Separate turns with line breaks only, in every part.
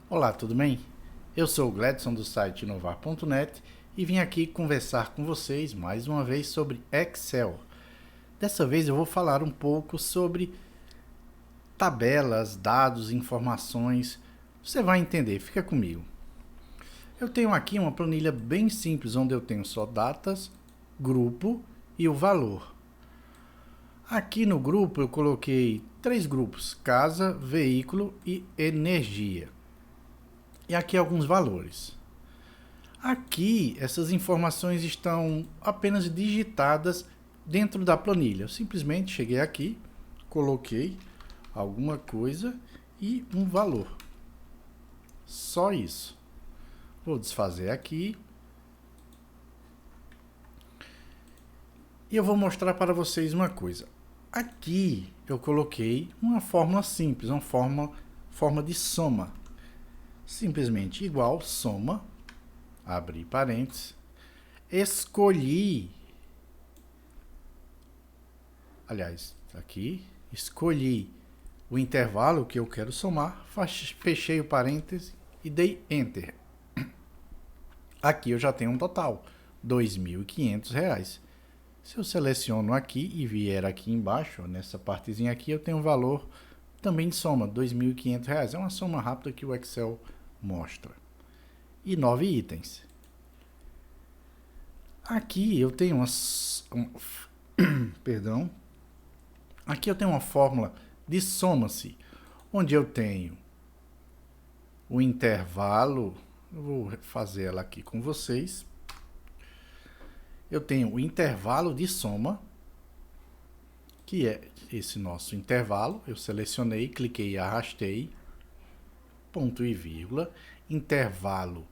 Olá, tudo bem? Eu sou o Gledson do site inovar.net e vim aqui conversar com vocês mais uma vez sobre Excel. Dessa vez eu vou falar um pouco sobre tabelas, dados, informações. Você vai entender, fica comigo. Eu tenho aqui uma planilha bem simples onde eu tenho só datas, grupo e o valor. Aqui no grupo eu coloquei 3 grupos: casa, veículo e energia. E aqui alguns valores. Aqui, essas informações estão apenas digitadas dentro da planilha. Eu simplesmente cheguei aqui, coloquei alguma coisa e um valor. Só isso. Vou desfazer aqui. E eu vou mostrar para vocês uma coisa. Aqui eu coloquei uma fórmula simples, uma forma de soma. Simplesmente igual, soma, abrir parênteses, escolhi o intervalo que eu quero somar, fechei o parêntese e dei Enter. Aqui eu já tenho um total, R$ 2.500. Se eu seleciono aqui e vier aqui embaixo, nessa partezinha aqui, eu tenho um valor também de soma, R$ 2.500. É uma soma rápida que o Excel mostra. E 9 itens. Aqui eu tenho perdão. Aqui eu tenho uma fórmula de soma-se, onde eu tenho o intervalo. Eu vou fazer ela aqui com vocês. Eu tenho o intervalo de soma, que é esse nosso intervalo. Eu selecionei, cliquei e arrastei, ponto e vírgula, intervalo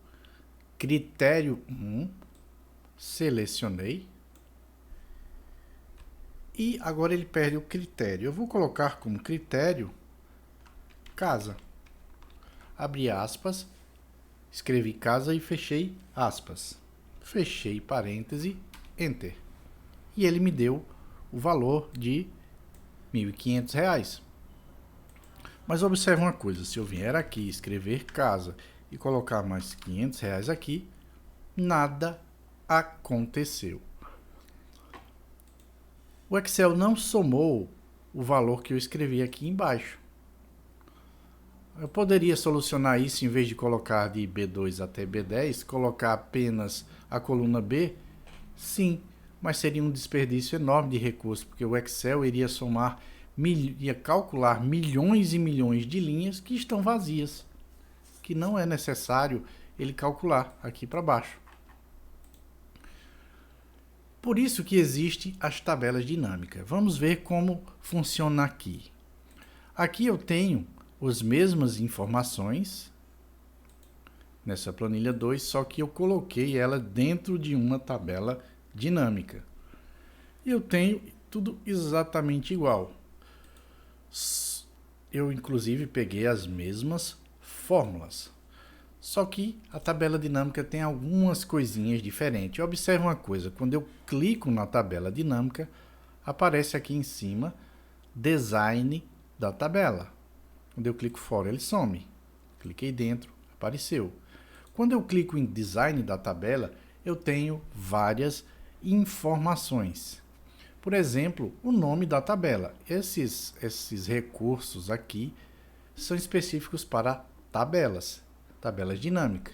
critério 1, selecionei, e agora ele perde o critério. Eu vou colocar como critério casa. Abri aspas, escrevi casa e fechei aspas. Fechei parêntese, Enter. E ele me deu o valor de R$ 1.500. Mas observe uma coisa, se eu vier aqui escrever casa e colocar mais R$ 500 aqui, nada aconteceu. O Excel não somou o valor que eu escrevi aqui embaixo. Eu poderia solucionar isso, em vez de colocar de B2 até B10, colocar apenas a coluna B? Sim, mas seria um desperdício enorme de recursos, porque o Excel iria calcular milhões e milhões de linhas que estão vazias, que não é necessário ele calcular aqui para baixo. Por isso que existem as tabelas dinâmicas. Vamos ver como funciona aqui. Aqui eu tenho as mesmas informações nessa planilha 2, só que eu coloquei ela dentro de uma tabela dinâmica. E eu tenho tudo exatamente igual. Eu inclusive peguei as mesmas fórmulas. Só que a tabela dinâmica tem algumas coisinhas diferentes. Observe uma coisa, quando eu clico na tabela dinâmica, aparece aqui em cima design da tabela. Quando eu clico fora, ele some. Cliquei dentro, apareceu. Quando eu clico em design da tabela, eu tenho várias informações. Por exemplo, o nome da tabela. Esses recursos aqui são específicos para tabelas dinâmicas.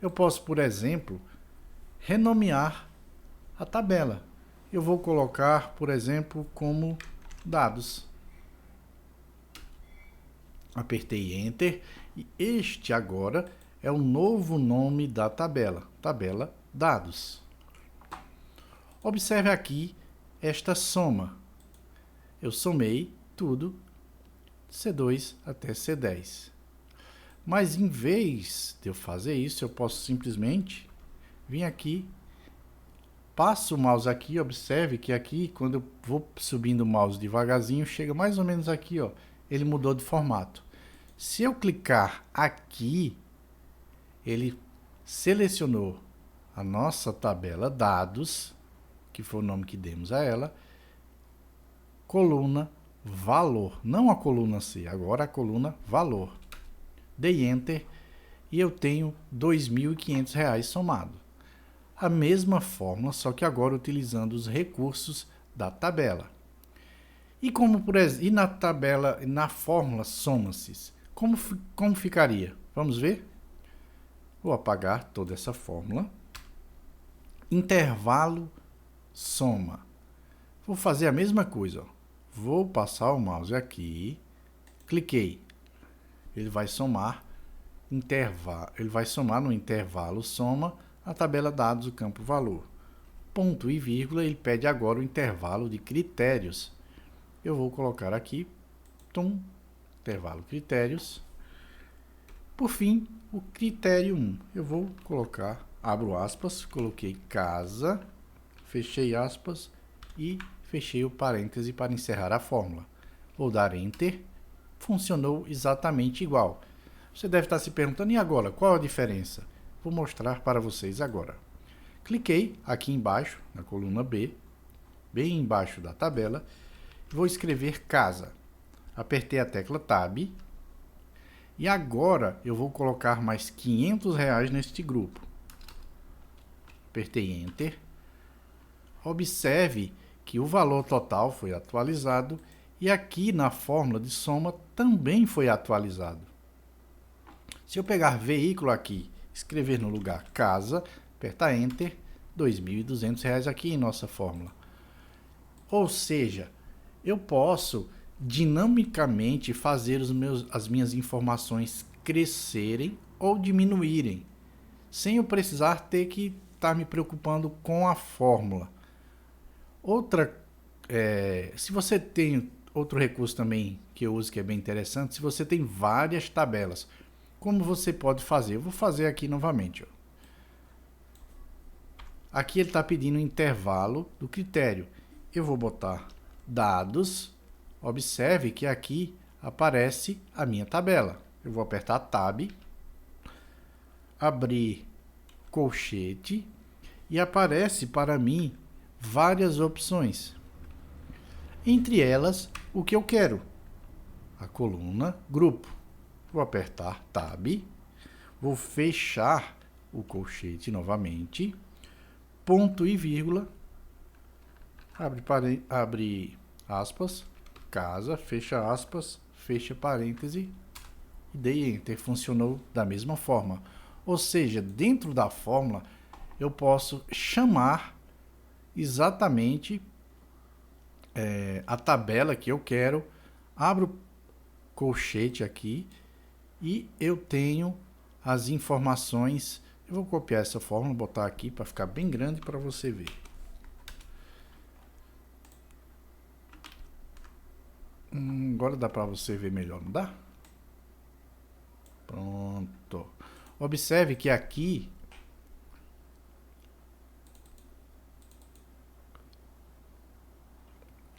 Eu posso, por exemplo, renomear a tabela. Eu vou colocar, por exemplo, como dados. Apertei Enter e este agora é o novo nome da tabela, tabela dados. Observe aqui esta soma. Eu somei tudo, C2 até C10. Mas em vez de eu fazer isso, eu posso simplesmente vir aqui, passo o mouse aqui, observe que aqui, quando eu vou subindo o mouse devagarzinho, chega mais ou menos aqui, ó, ele mudou de formato. Se eu clicar aqui, ele selecionou a nossa tabela dados, que foi o nome que demos a ela, coluna valor, não a coluna C, agora a coluna valor. dei Enter e eu tenho R$ 2.500 somado. A mesma fórmula, só que agora utilizando os recursos da tabela. E como por exemplo, e na tabela, na fórmula soma-se, como ficaria? Vamos ver? Vou apagar toda essa fórmula. Intervalo soma. Vou fazer a mesma coisa. Ó. Vou passar o mouse aqui, cliquei. Ele vai somar no intervalo soma a tabela dados do campo valor. Ponto e vírgula, ele pede agora o intervalo de critérios. Eu vou colocar aqui, intervalo critérios. Por fim, o critério 1. Eu vou colocar, abro aspas, coloquei casa, fechei aspas e fechei o parêntese para encerrar a fórmula. Vou dar Enter. Funcionou exatamente igual. Você deve estar se perguntando, e agora? Qual a diferença? Vou mostrar para vocês agora. Cliquei aqui embaixo, na coluna B, bem embaixo da tabela, vou escrever casa. Apertei a tecla Tab. E agora eu vou colocar mais R$ 500 neste grupo. Apertei Enter. Observe que o valor total foi atualizado e aqui na fórmula de soma também foi atualizado. Se eu pegar veículo aqui, escrever no lugar casa, apertar Enter, R$ 2.200 aqui em nossa fórmula. Ou seja, eu posso dinamicamente fazer as minhas informações crescerem ou diminuírem, sem eu precisar ter que estar me preocupando com a fórmula. Se você tem outro recurso também que eu uso que é bem interessante, se você tem várias tabelas, como você pode fazer? Eu vou fazer aqui novamente. Ó. Aqui ele está pedindo o intervalo do critério. Eu vou botar dados. Observe que aqui aparece a minha tabela. Eu vou apertar Tab, abrir colchete e aparece para mim várias opções. Entre elas, o que eu quero. A coluna grupo. Vou apertar Tab, vou fechar o colchete novamente, ponto e vírgula, abre aspas, casa, fecha aspas, fecha parêntese e dei Enter. Funcionou da mesma forma. Ou seja, dentro da fórmula eu posso chamar exatamente a tabela que eu quero, abro colchete aqui e eu tenho as informações. Eu vou copiar essa fórmula, botar aqui para ficar bem grande para você ver. Agora dá para você ver melhor, não dá? Pronto. Observe que aqui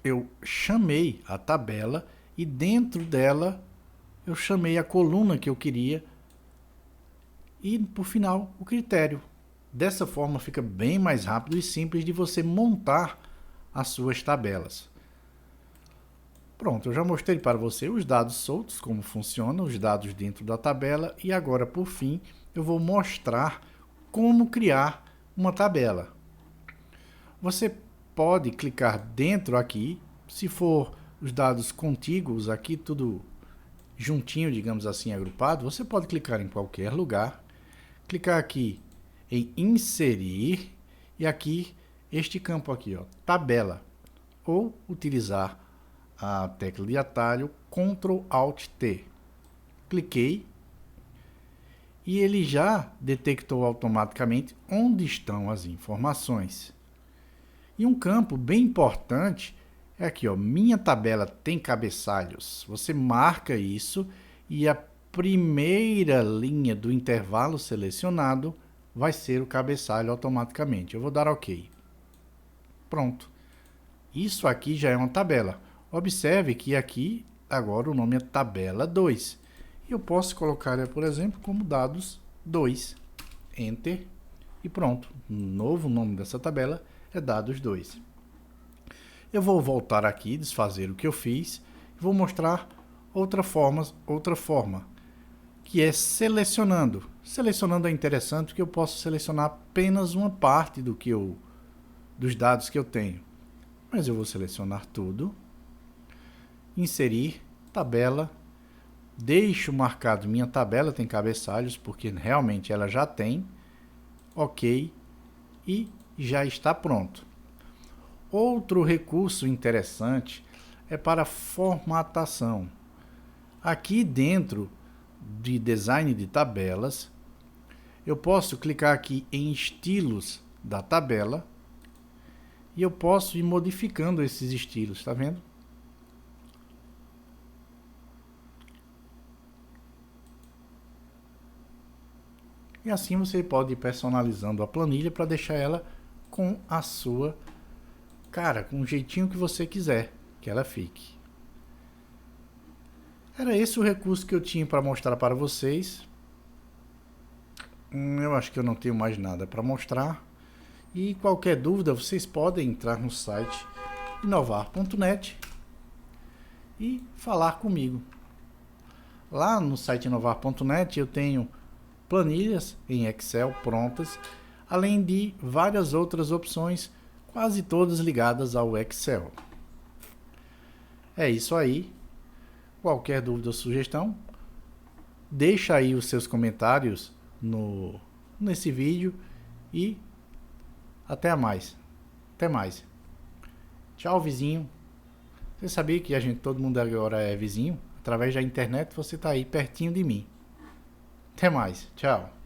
eu chamei a tabela e dentro dela eu chamei a coluna que eu queria e, por final, o critério. Dessa forma fica bem mais rápido e simples de você montar as suas tabelas. Pronto, eu já mostrei para você os dados soltos, como funcionam, os dados dentro da tabela e agora, por fim, eu vou mostrar como criar uma tabela. Você pode clicar dentro aqui, se for os dados contíguos aqui, tudo juntinho, digamos assim, agrupado, você pode clicar em qualquer lugar, clicar aqui em inserir e aqui este campo aqui, ó, tabela, ou utilizar a tecla de atalho Ctrl Alt T. Cliquei e ele já detectou automaticamente onde estão as informações. E um campo bem importante é aqui, ó, minha tabela tem cabeçalhos. Você marca isso e a primeira linha do intervalo selecionado vai ser o cabeçalho automaticamente. Eu vou dar OK. Pronto. Isso aqui já é uma tabela. Observe que aqui agora o nome é tabela 2. Eu posso colocar, por exemplo, como dados 2. Enter e pronto. O novo nome dessa tabela é dados 2. Eu vou voltar aqui, desfazer o que eu fiz, e vou mostrar outra forma. que é selecionando. Selecionando é interessante porque eu posso selecionar apenas uma parte dos dados que eu tenho. Mas eu vou selecionar tudo, inserir, tabela, deixo marcado minha tabela tem cabeçalhos, porque realmente ela já tem, ok, e já está pronto. Outro recurso interessante é para formatação. Aqui dentro de design de tabelas, eu posso clicar aqui em estilos da tabela e eu posso ir modificando esses estilos, tá vendo? E assim você pode ir personalizando a planilha para deixar ela com a sua cara, com o jeitinho que você quiser que ela fique. Era esse o recurso que eu tinha para mostrar para vocês. Eu acho que eu não tenho mais nada para mostrar. E qualquer dúvida, vocês podem entrar no site inovar.net e falar comigo. Lá no site inovar.net eu tenho planilhas em Excel prontas, além de várias outras opções, quase todas ligadas ao Excel. É isso aí. Qualquer dúvida ou sugestão, deixa aí os seus comentários nesse vídeo e até mais. Até mais. Tchau, vizinho. Você sabia que todo mundo agora é vizinho? Através da internet você está aí pertinho de mim. Até mais. Tchau.